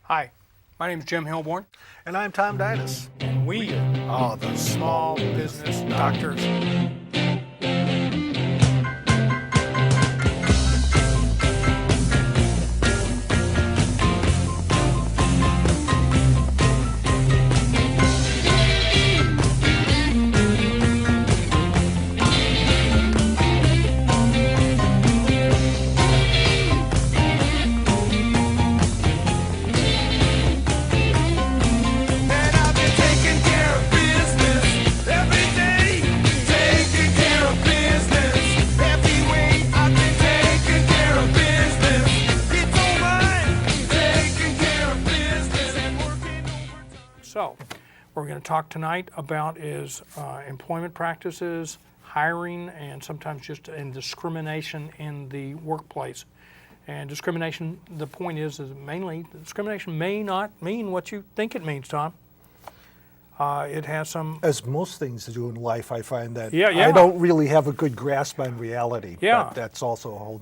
Hi, my name is Jim Hilborn, And I'm Tom Dinas. and we are the Small Business Doctors. And I've been taking care of business every day. Taking care of business every way. I've been taking care of business. It's all mine. Taking care of business and working overtime. So, what we're going to talk tonight about is employment practices, hiring, and sometimes just in discrimination in the workplace. And discrimination, the point is mainly discrimination may not mean what you think it means, Tom. It has some, As most things to do in life, I find that Yeah. I don't really have a good grasp on reality. Yeah. But that's also a whole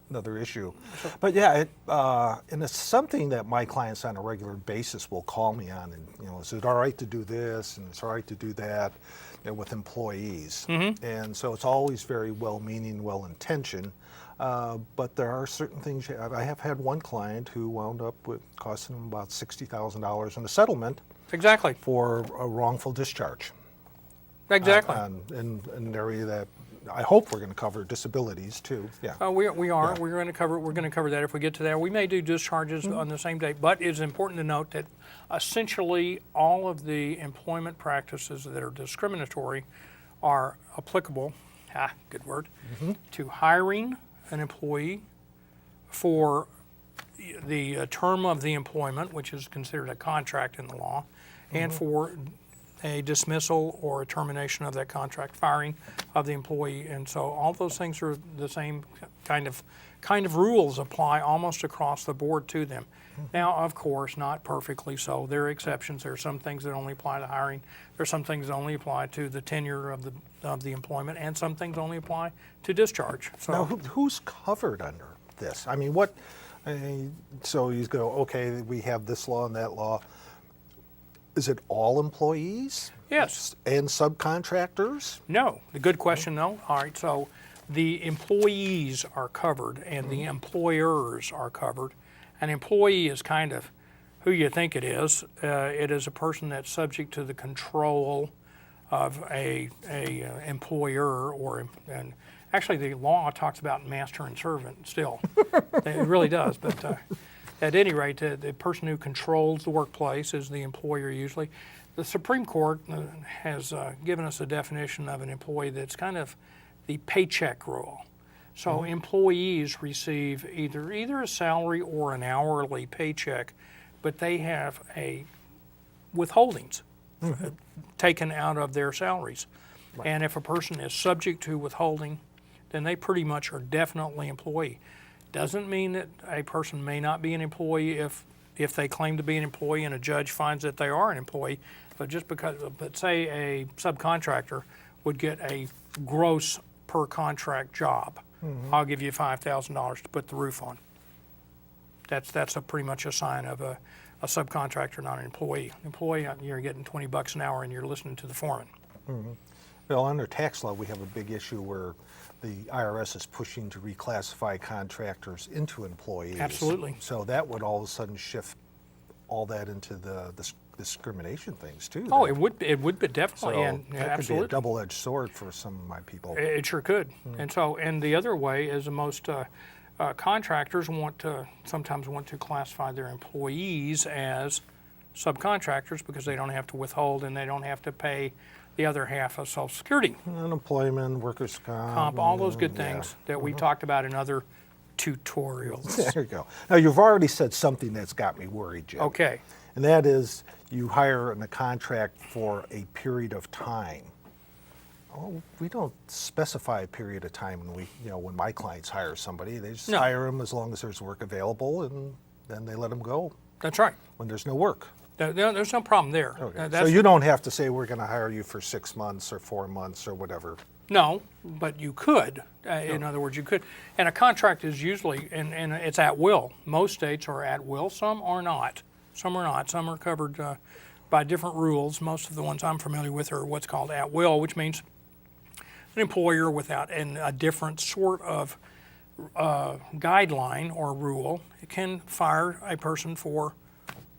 another issue. But yeah, and it's something that my clients on a regular basis will call me on. And is it all right to do this? And it's all right to do that, with employees. And so it's always very well-meaning, well-intentioned. But there are certain things. I have had one client who wound up with costing him about $60,000 in a settlement exactly, for a wrongful discharge. exactly. In an area that I hope we're going to cover disabilities too. Yeah. We are. Yeah. We're going to cover that if we get to that. We may do discharges on the same day, but it's important to note that essentially all of the employment practices that are discriminatory are applicable. Good word. To hiring an employee for the term of the employment, which is considered a contract in the law, and for a dismissal or a termination of that contract, firing of the employee. And so all those things are the same kind of rules apply almost across the board to them. Now, of course, not perfectly so. There are exceptions. There are some things that only apply to hiring. There are some things that only apply to the tenure of the employment, and some things only apply to discharge. So Now, who's covered under this? I mean, so you go, okay, we have this law and that law. Is it all employees? Yes. And subcontractors? No, the good question though. All right, so the employees are covered and the employers are covered. An employee is kind of who you think it is. It is a person that's subject to the control of a employer, and actually the law talks about master and servant still. It really does, but at any rate, the person who controls the workplace is the employer usually. The Supreme Court has given us a definition of an employee that's kind of the paycheck rule. So employees receive either a salary or an hourly paycheck, but they have a withholdings taken out of their salaries. And if a person is subject to withholding, then they pretty much are definitely employee. Doesn't mean that a person may not be an employee if they claim to be an employee and a judge finds that they are an employee, but say a subcontractor would get a gross per contract job. I'll give you $5,000 to put the roof on. That's pretty much a sign of a subcontractor, not an employee. Employee, you're getting $20 an hour and you're listening to the foreman. Well, under tax law, we have a big issue where the IRS is pushing to reclassify contractors into employees. Absolutely. So that would all of a sudden shift all that into the discrimination things too. Oh, then. it would be definitely, So and that could absolutely. be a double-edged sword for some of my people. It sure could. And the other way is most contractors sometimes want to classify their employees as subcontractors because they don't have to withhold and they don't have to pay the other half of Social Security, Unemployment, workers' comp, all those good yeah. things that we talked about in other tutorials. There you go. Now, you've already said something that's got me worried, Jim. Okay. And that is you hire in a contract for a period of time. Oh, we don't specify a period of time when my clients hire somebody. They just No. hire them as long as there's work available, and then they let them go That's right. when there's no work. There's no problem there. Okay. That's- So you don't have to say we're going to hire you for 6 months or 4 months or whatever. No, but you could. In other words, you could. And a contract is usually, and it's at will. Most states are at will, some are not. some are not. Some are covered by different rules. Most of the ones I'm familiar with are what's called at will, which means an employer without a different sort of guideline or rule can fire a person for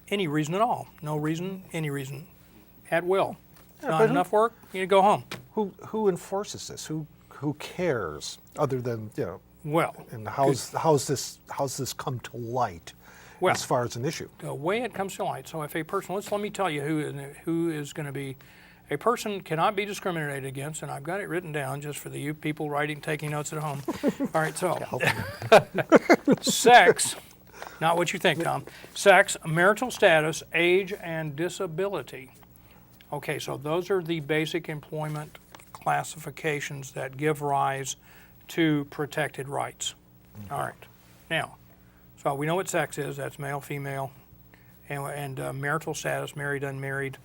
any reason at all. No reason, any reason, at will. but Not who- enough work, you go home. Who enforces this? Who cares? Other than Well, and how's this come to light Well, as far as an issue? the way it comes to light. So if a person, let me tell you who is going to be, a person cannot be discriminated against, and I've got it written down just for you people taking notes at home. All right, so sex, not what you think, Tom. Sex, marital status, age, and disability. Okay, so those are the basic employment classifications that give rise to protected rights. All right, now, so we know what sex is. That's male, female, and marital status, married, unmarried.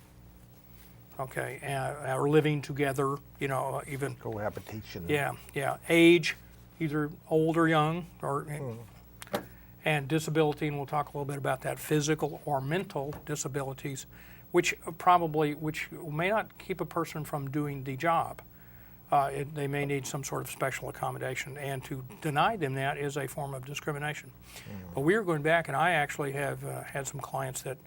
Okay, or living together. Even Cohabitation. yeah. Age, either old or young, or and disability, and we'll talk a little bit about that. Physical or mental disabilities, which may not keep a person from doing the job. They may need some sort of special accommodation, and to deny them that is a form of discrimination. But we were going back, and I actually have had some clients that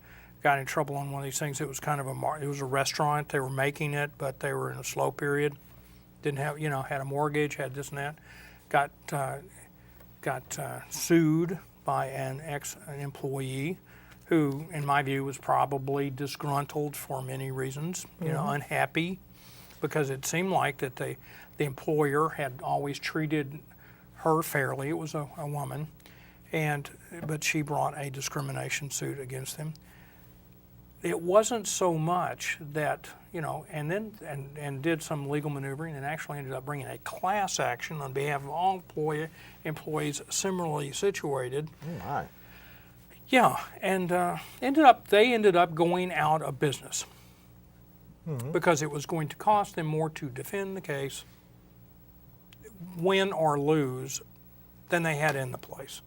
got in trouble on one of these things. It was kind of it was a restaurant. They were making it, but they were in a slow period. Didn't have, had a mortgage, had this and that. Got sued by an employee who, in my view, was probably disgruntled for many reasons. Unhappy, because it seemed like that the employer had always treated her fairly. It was a woman, but she brought a discrimination suit against him. It wasn't so much that, and did some legal maneuvering and actually ended up bringing a class action on behalf of all employees similarly situated. Oh, my. Yeah, and they ended up going out of business because it was going to cost them more to defend the case, win or lose, than they had in the place.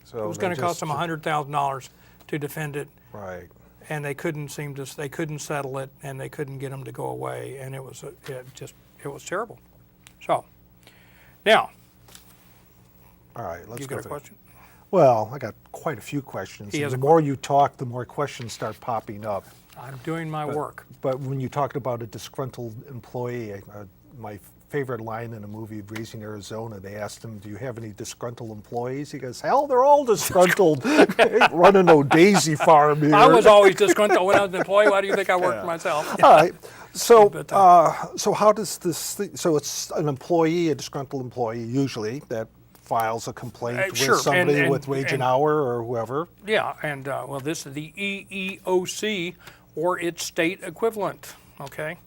So It was going to cost them $100,000 to defend it, Right. and they couldn't settle it, and they couldn't get them to go away, and it was terrible. So, now, All right. Let's you go got a through. question? Well, I got quite a few questions. He And has the a more you talk, the more questions start popping up. I'm doing my work. But when you talked about a disgruntled employee, my favorite line in a movie, Raising Arizona, they asked him, "Do you have any disgruntled employees?" He goes, "Hell, they're all disgruntled. Ain't running no daisy farm here." I was always disgruntled when I was an employee. Why do you think I worked for myself? All right. So, But, so how does this? So it's an employee, a disgruntled employee, usually that files a complaint with sure, somebody and- with wage and and- hour or whoever. Yeah, and this is the EEOC or its state equivalent. Okay.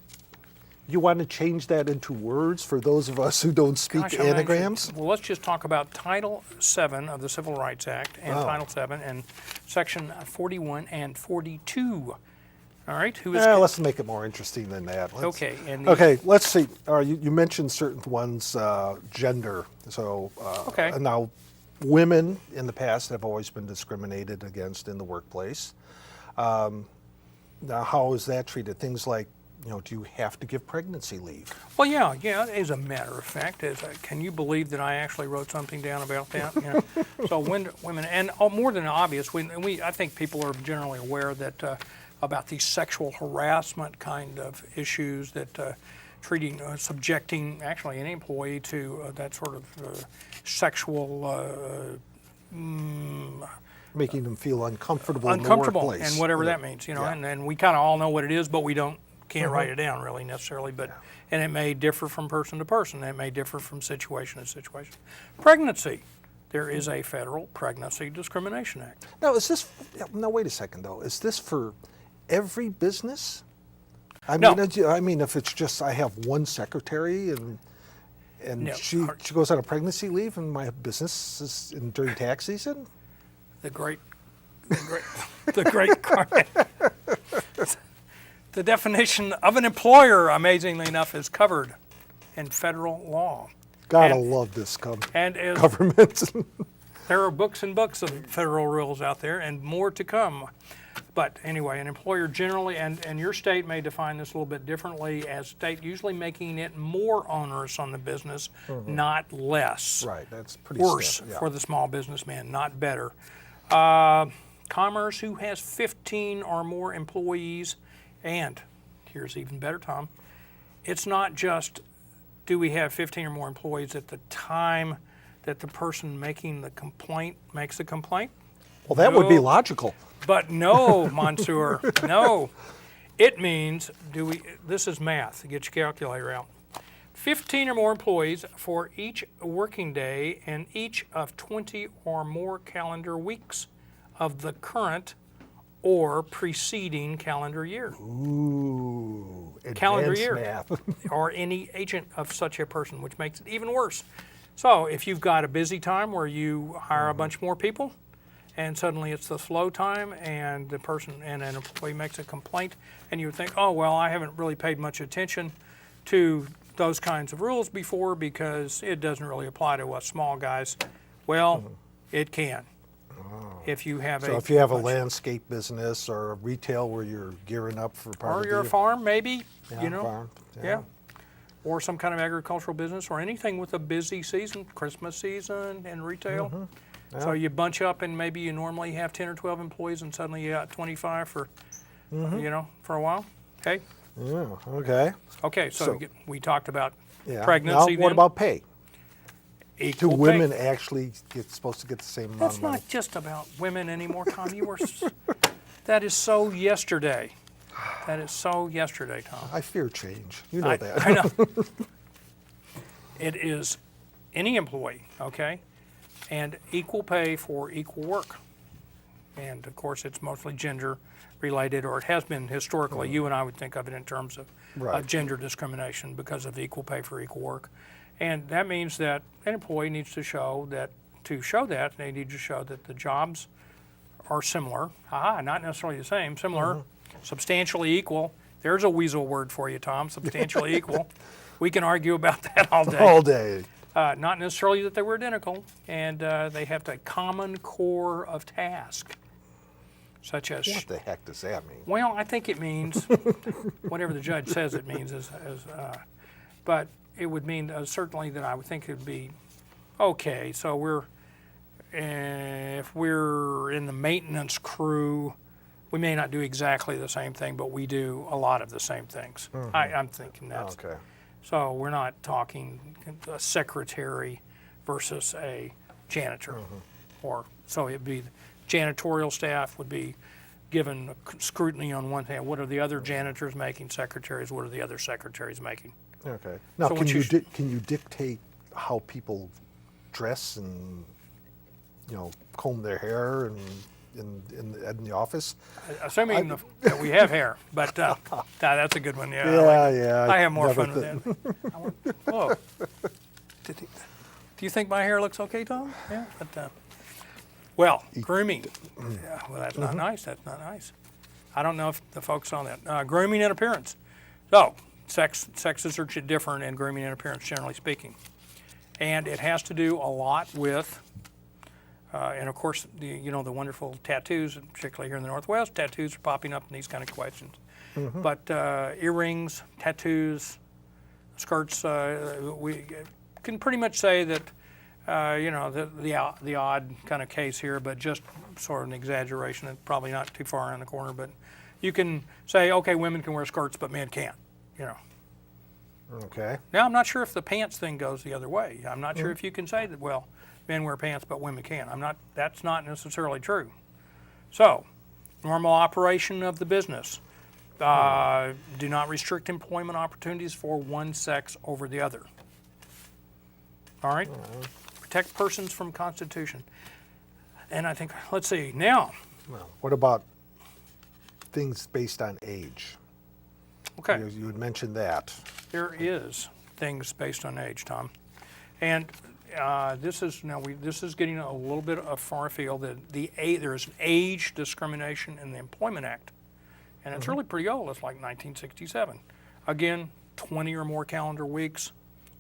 You want to change that into words for those of us who don't speak Gosh, I'm anxious. anagrams? Well, let's just talk about Title VII of the Civil Rights Act and Oh. Title VII and Section 41 and 42. All right, who is Let's make it more interesting than that. Okay, and the- Okay, let's see. You mentioned certain ones, gender. So Okay. now, women in the past have always been discriminated against in the workplace. Now, how is that treated? Things like, do you have to give pregnancy leave? Well, yeah. As a matter of fact, can you believe that I actually wrote something down about that? So women, and more than obvious, I think people are generally aware that about these sexual harassment kind of issues that subjecting actually an employee to that sort of sexual Making them feel uncomfortable in the uncomfortable workplace. and whatever that means, Yeah. and we kind of all know what it is, but we can't write it down really necessarily, and it may differ from person to person. It may differ from situation to situation. Pregnancy. There is a federal Pregnancy Discrimination Act. Now, now wait a second though. Is this for every business? No. I mean, if it's just I have one secretary and No. she goes on a pregnancy leave and my business is during tax season. The great, the definition of an employer, amazingly enough, is covered in federal law. Gotta And- love this And is government. There are books and books of federal rules out there, and more to come. But anyway, an employer generally, and your state may define this a little bit differently, as state usually making it more onerous on the business, not less. Right, that's pretty Worse standard, yeah. for the small businessman, not better. Commerce who has 15 or more employees, and here's even better, Tom. It's not just do we have 15 or more employees at the time that the person making the complaint makes the complaint. Well, that would be No. logical. But no, Monsieur, no. It means, this is math, get your calculator out. 15 or more employees for each working day and each of 20 or more calendar weeks of the current or preceding calendar year. Ooh, Calendar advanced year. math. Or any agent of such a person, which makes it even worse. So if you've got a busy time where you hire a bunch more people, and suddenly it's the slow time, and the person and an employee makes a complaint, and you would think, oh, well, I haven't really paid much attention to those kinds of rules before because it doesn't really apply to us small guys. Well, it can. If you have So if you have a landscape business or a retail where you're gearing up for part or of you're a the farm, maybe, yeah, farm, yeah. Or some kind of agricultural business or anything with a busy season, Christmas season and retail. So you bunch up and maybe you normally have 10 or 12 employees and suddenly you got 25 for, for a while. Okay. Yeah, okay. Okay, so, So- we talked about Yeah. pregnancy. Now, what then. about pay? Do Equal pay. women actually supposed to get the same amount That's of money? not just about women anymore, Tom. That is so yesterday. That is so yesterday, Tom. I fear change. You know that. I know. It is any employee, okay, and equal pay for equal work. And of course, it's mostly gender related, or it has been historically. You and I would think of it in terms of Right. gender discrimination because of equal pay for equal work. And that means that an employee needs to show that, they need to show that the jobs are similar. Not necessarily the same, similar, substantially equal. There's a weasel word for you, Tom, substantially equal. We can argue about that all day. All day. Not necessarily that they were identical, and they have a common core of task, such as. What the heck does that mean? Well, I think it means whatever the judge says it means, but it would mean certainly that I would think it would be okay. So if we're in the maintenance crew, we may not do exactly the same thing, but we do a lot of the same things. I'm thinking that's. Okay. So we're not talking a secretary versus a janitor, or so it'd be janitorial staff would be given scrutiny on one hand. What are the other janitors making? Secretaries, what are the other secretaries making? Okay. Now, So can what you you can you dictate how people dress and comb their hair and in the office? Assuming that we have hair, but that's a good one. Yeah, I like it. Yeah. I have more never fun with that. Whoa. Do you think my hair looks okay, Tom? Yeah. But, well, grooming. Yeah, well, that's not nice. That's not nice. I don't know if the folks on that. Grooming and appearance. So, sexes are different in grooming and appearance, generally speaking. And it has to do a lot with, and of course, the wonderful tattoos, particularly here in the Northwest, tattoos are popping up in these kind of questions. But earrings, tattoos, skirts, we can pretty much say that, the odd kind of case here, but just sort of an exaggeration, and probably not too far around the corner, but you can say, okay, women can wear skirts, but men can't, Okay. Now, I'm not sure if the pants thing goes the other way. I'm not sure if you can say that, well, men wear pants, but women can't. That's not necessarily true. So, normal operation of the business. Do not restrict employment opportunities for one sex over the other. All right? Protect persons from Constitution. And I think, let's see, now, Well, what about things based on age? okay. You had mentioned that. There is things based on age, Tom, and this is getting a little bit of far afield. There is an age discrimination in the Employment Act, and it's really pretty old. It's like 1967. Again, 20 or more calendar weeks,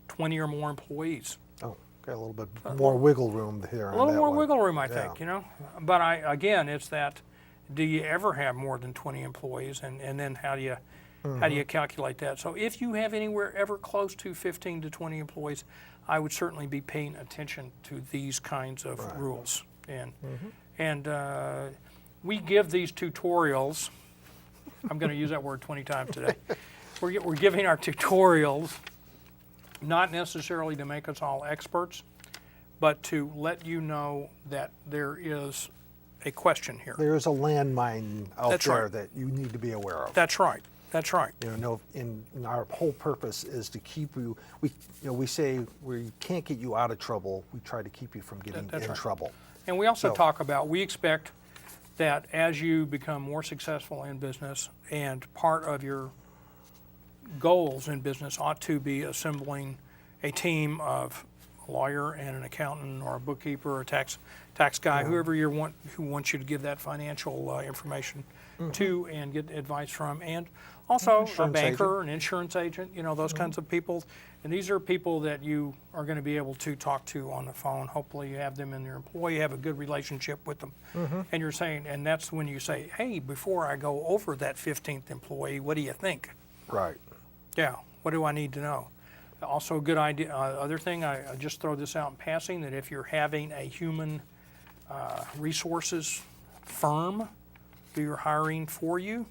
20 or more employees. Oh. Okay, a little bit more wiggle room here. A little more wiggle room, I Yeah. think, you know. But again, it's that, do you ever have more than 20 employees, and then how do you calculate that? So if you have anywhere ever close to 15 to 20 employees, I would certainly be paying attention to these kinds of rules. And we give these tutorials. I'm going to use that word 20 times today. We're giving our tutorials not necessarily to make us all experts, but to let you know that there is a question here. There is a landmine out That's there right. that you need to be aware of. That's right. That's right. You know, and our whole purpose is to keep you. We say we can't get you out of trouble. We try to keep you from getting That's in right. trouble. And we also So- talk about, we expect that as you become more successful in business, and part of your goals in business ought to be assembling a team of a lawyer and an accountant or a bookkeeper or a tax guy, whoever who wants you to give that financial information to and get advice from, and also a Insurance banker, an insurance agent, you know, those kinds of people. And these are people that you are going to be able to talk to on the phone. Hopefully you have them in your employ, you have a good relationship with them. And you're saying, and that's when you say, hey, before I go over that 15th employee, what do you think? Right. Yeah, what do I need to know? Also, a good idea, other thing, I just throw this out in passing, that if you're having a human resources firm do your hiring for you,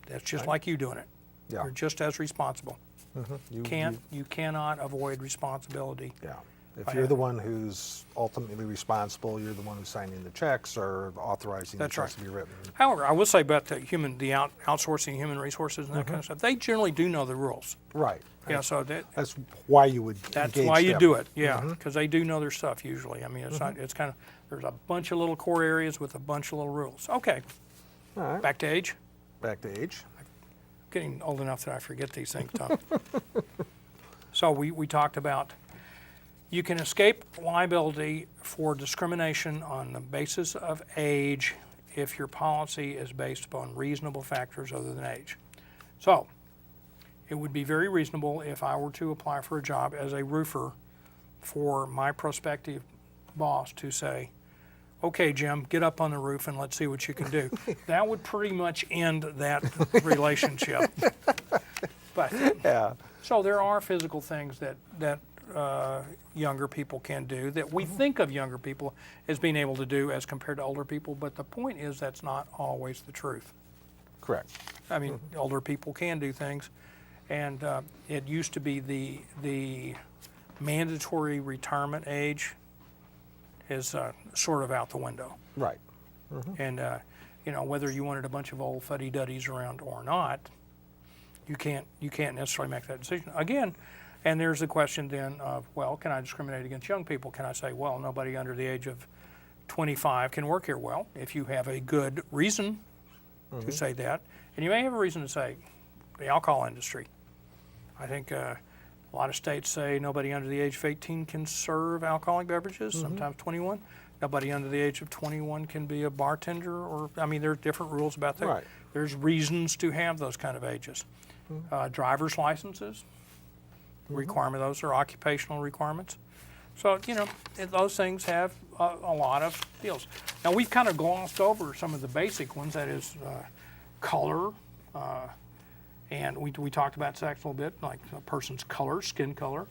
that's just like you doing it. Yeah. You're just as responsible. You cannot avoid responsibility. Yeah. If I you're have- the one who's ultimately responsible, you're the one who's signing the checks or authorizing the That's checks right. to be written. However, I will say about the outsourcing human resources and that kind of stuff, they generally do know the rules. Right. Yeah, so That's why you would that's engage why you them. do it. Yeah, because they do know their stuff usually. I mean, it's not. It's kind of, there's a bunch of little core areas with a bunch of little rules. Okay, All right. back to age. Back to age. Getting old enough that I forget these things, Tom. So we talked about you can escape liability for discrimination on the basis of age if your policy is based upon reasonable factors other than age. So it would be very reasonable if I were to apply for a job as a roofer for my prospective boss to say, okay, Jim, get up on the roof and let's see what you can do. That would pretty much end that relationship. But Yeah. so there are physical things that younger people can do that we think of younger people as being able to do as compared to older people. But the point is that's not always the truth. Correct. I mean, older people can do things, and it used to be the mandatory retirement age is sort of out the window. Right. And you know, whether you wanted a bunch of old fuddy-duddies around or not, you can't necessarily make that decision again. And there's the question then of, well, can I discriminate against young people? Can I say, well, nobody under the age of 25 can work here? Well, if you have a good reason to say that, and you may have a reason to say the alcohol industry. I think a lot of states say nobody under the age of 18 can serve alcoholic beverages, sometimes 21. Nobody under the age of 21 can be a bartender, or, I mean, there's different rules about that. Right. There's reasons to have those kind of ages. Driver's licenses, requirement, those are occupational requirements. So, you know, those things have a lot of deals. Now, we've kind of glossed over some of the basic ones, that is color, and we talked about sex a little bit, like a person's color, skin color.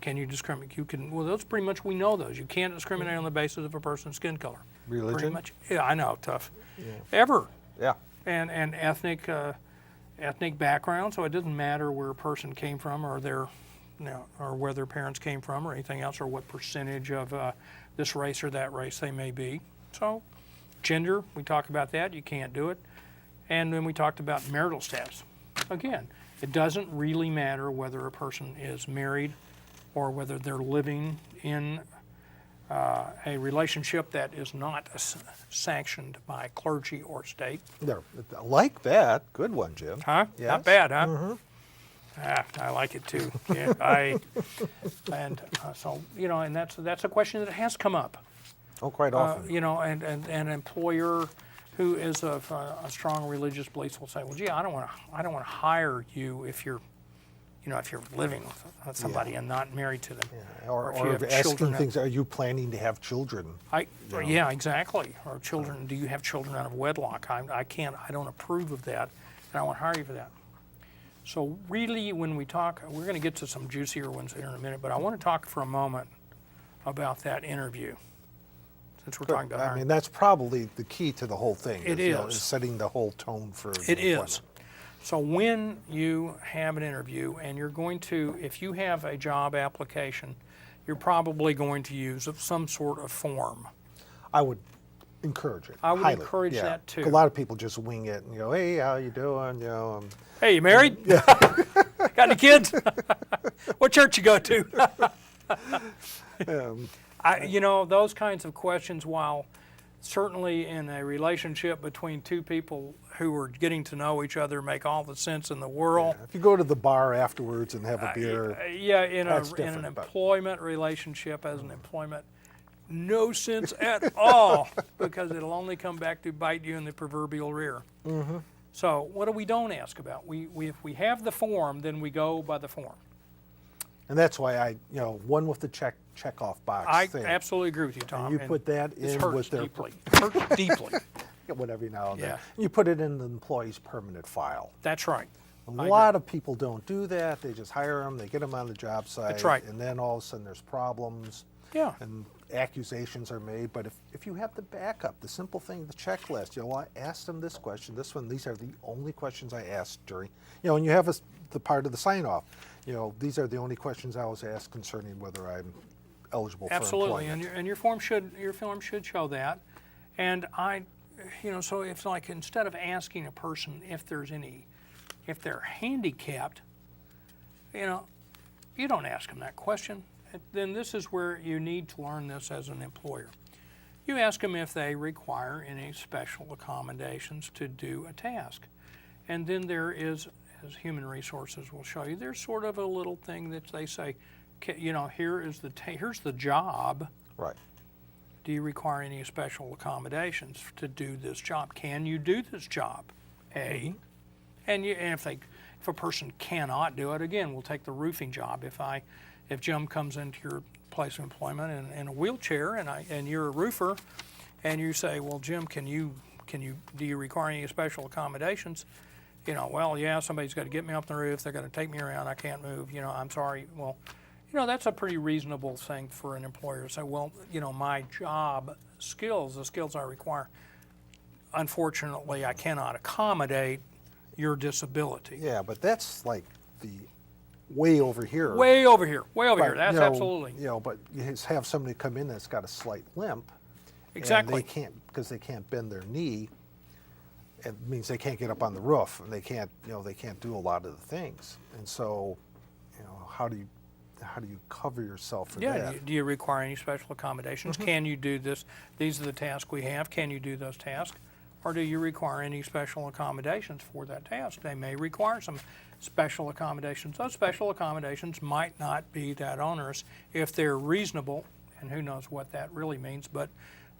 Can you discriminate? You can. Well, those pretty much we know those. You can't discriminate on the basis of a person's skin color. Pretty Religion. much. Yeah, I know, tough. Ever. Yeah. And ethnic background. So it doesn't matter where a person came from, or their, you know, or where their parents came from, or anything else, or what percentage of this race or that race they may be. So, gender, we talk about that. You can't do it. And then we talked about marital status. Again, it doesn't really matter whether a person is married or whether they're living in a relationship that is not sanctioned by clergy or state. There. I like that. Good one, Jim. Huh? Yes. Not bad, huh? I like it too. Yeah, so, you know, and that's a question that has come up. Oh, quite often. You know, and an employer who is of a strong religious beliefs will say, well, gee, I don't want to hire you if you're if you're living with somebody and not married to them. Yeah, or if you have asking children. things, are you planning to have children? Yeah, exactly. Or children, do you have children out of wedlock? I don't approve of that, and I won't hire you for that. So really, when we talk, we're going to get to some juicier ones here in a minute, but I want to talk for a moment about that interview, since we're talking about I hiring. mean, that's probably the key to the whole thing. It is is. setting the whole tone for the It employment. is. So when you have an interview and you're going to, if you have a job application, you're probably going to use some sort of form. I would encourage it. I would highly, encourage yeah. that too. A lot of people just wing it and go, hey, how you doing? Hey, you married? Got any kids? What church you go to? Those kinds of questions, while certainly in a relationship between two people who are getting to know each other, make all the sense in the world. if you go to the bar afterwards and have a beer, Yeah, in That's an different, but- employment relationship, as an employment, no sense at all, because it'll only come back to bite you in the proverbial rear. Mm-hmm. So what do we don't ask about? If we have the form, then we go by the form. and that's why one with the check off box I thing. absolutely agree with you, Tom. You and put that this in hurts with their deeply. Hurts deeply. whatever now and then. Yeah. You put it in the employee's permanent file. That's right. A I lot of people don't do that. They just hire them, they get them on the job site. That's right. And then all of a sudden there's problems. Yeah. And accusations are made. But if you have the backup, the simple thing, the checklist, I asked them this question, this one, these are the only questions I asked during, and you have the part of the sign off. These are the only questions I was asked concerning whether I'm eligible Absolutely, for employment. and your form should show that. And so it's like, instead of asking a person if they're handicapped, you don't ask them that question. Then this is where you need to learn this as an employer. You ask them if they require any special accommodations to do a task. And then there is, as human resources will show you, there's sort of a little thing that they say, here's the job. Right. Do you require any special accommodations to do this job? Can you do this job? A. And if a person cannot do it, again, we'll take the roofing job. If Jim comes into your place of employment in a wheelchair and you're a roofer, and you say, well, Jim, do you require any special accommodations? Well, yeah, somebody's got to get me up the roof. They're going to take me around. I can't move. I'm sorry. Well, that's a pretty reasonable thing for an employer to say, well, my job skills, the skills I require, unfortunately, I cannot accommodate your disability. Yeah, but that's like the way over here. Way over here. But, That's absolutely. But you have somebody come in that's got a slight limp. Exactly. And because they can't bend their knee. It means they can't get up on the roof, and they can't do a lot of the things. And so, how do you cover yourself for that? Do you require any special accommodations? Can you do this? These are the tasks we have. Can you do those tasks? Or do you require any special accommodations for that task? They may require some special accommodations. Those special accommodations might not be that onerous if they're reasonable, and who knows what that really means, but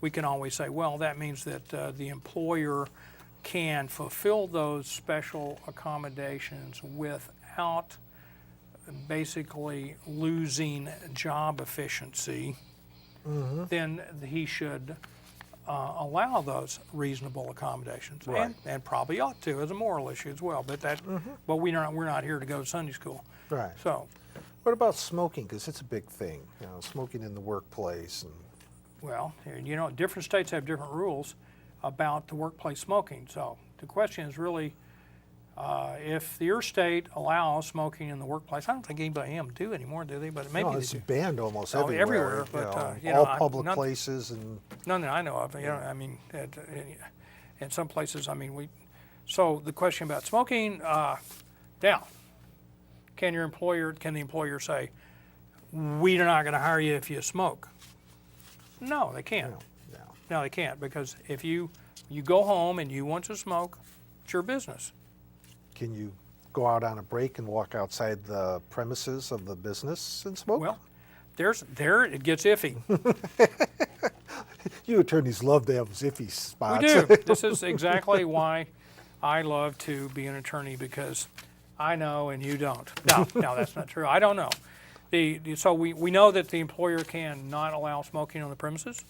we can always say, well, that means that the employer can fulfill those special accommodations without basically losing job efficiency. Then he should allow those reasonable accommodations, Right. and probably ought to as a moral issue as well. But but we're not here to go to Sunday school. Right. So, What about smoking? Because it's a big thing. Smoking in the workplace. And well, different states have different rules about the workplace smoking. So the question is really, if your state allows smoking in the workplace, I don't think anybody in them do anymore, do they? But maybe it's they do. banned almost Oh, everywhere. everywhere, but, all I'm public not- places and. None that I know of. I mean, in some places, So the question about smoking, now, can the employer say, we're not going to hire you if you smoke? No, they can't. No. No, they can't, because if you go home and you want to smoke, it's your business. Can you go out on a break and walk outside the premises of the business and smoke? Well, there it gets iffy. You attorneys love to have iffy spots. We do. This is exactly why I love to be an attorney, because I know, and you don't. No, no, that's not true. I don't know. So we know that the employer can not allow smoking on the premises.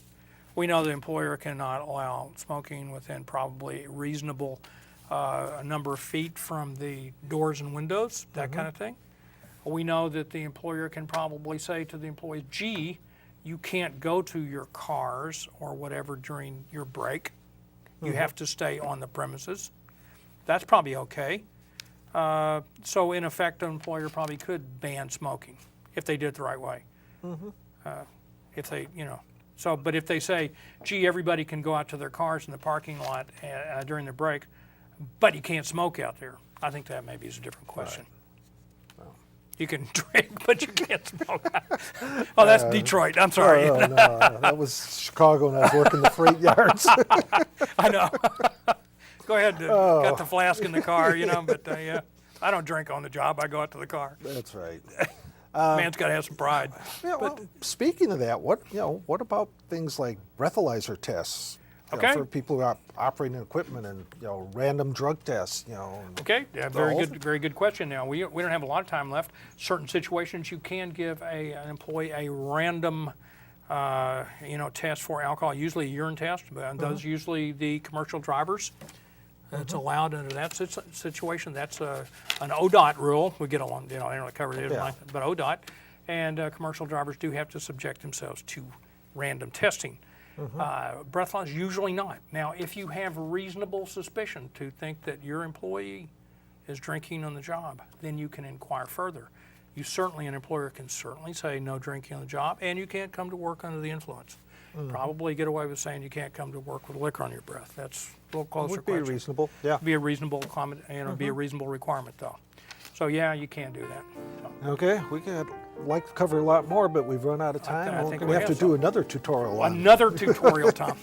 We know the employer cannot allow smoking within probably a reasonable number of feet from the doors and windows, that kind of thing. We know that the employer can probably say to the employees, gee, you can't go to your cars or whatever during your break. You have to stay on the premises. That's probably okay. So in effect, an employer probably could ban smoking if they did it the right way. If they, so, but if they say, gee, everybody can go out to their cars in the parking lot during their break, but you can't smoke out there, I think that maybe is a different question. You can drink, but you can't smoke. Oh, that's Detroit. I'm sorry. Oh, no, that was Chicago when I was working the freight yards. I know. Go ahead. Got the flask in the car, but yeah, I don't drink on the job. I go out to the car. That's right. Man's got to have some pride. Yeah, well, speaking of that, what about things like breathalyzer tests? Okay. For people who are operating equipment and random drug tests. Okay, yeah, very good question. Now we don't have a lot of time left. Certain situations you can give an employee a random, test for alcohol. Usually a urine test, but those usually the commercial drivers. It's allowed under that situation. That's an ODOT rule. We get along, I don't really cover it, but ODOT and commercial drivers do have to subject themselves to random testing. Breathalyzers, usually not. Now, if you have reasonable suspicion to think that your employee is drinking on the job, then you can inquire further. An employer can certainly say no drinking on the job, and you can't come to work under the influence. Probably get away with saying you can't come to work with liquor on your breath. That's a little closer Would be question. reasonable, yeah. Be a reasonable comment, be a reasonable requirement, though. So yeah, you can do that. So. Okay, we could like to cover a lot more, but we've run out of time. I We're think going we to have have to do some. another tutorial on Another tutorial, Tom.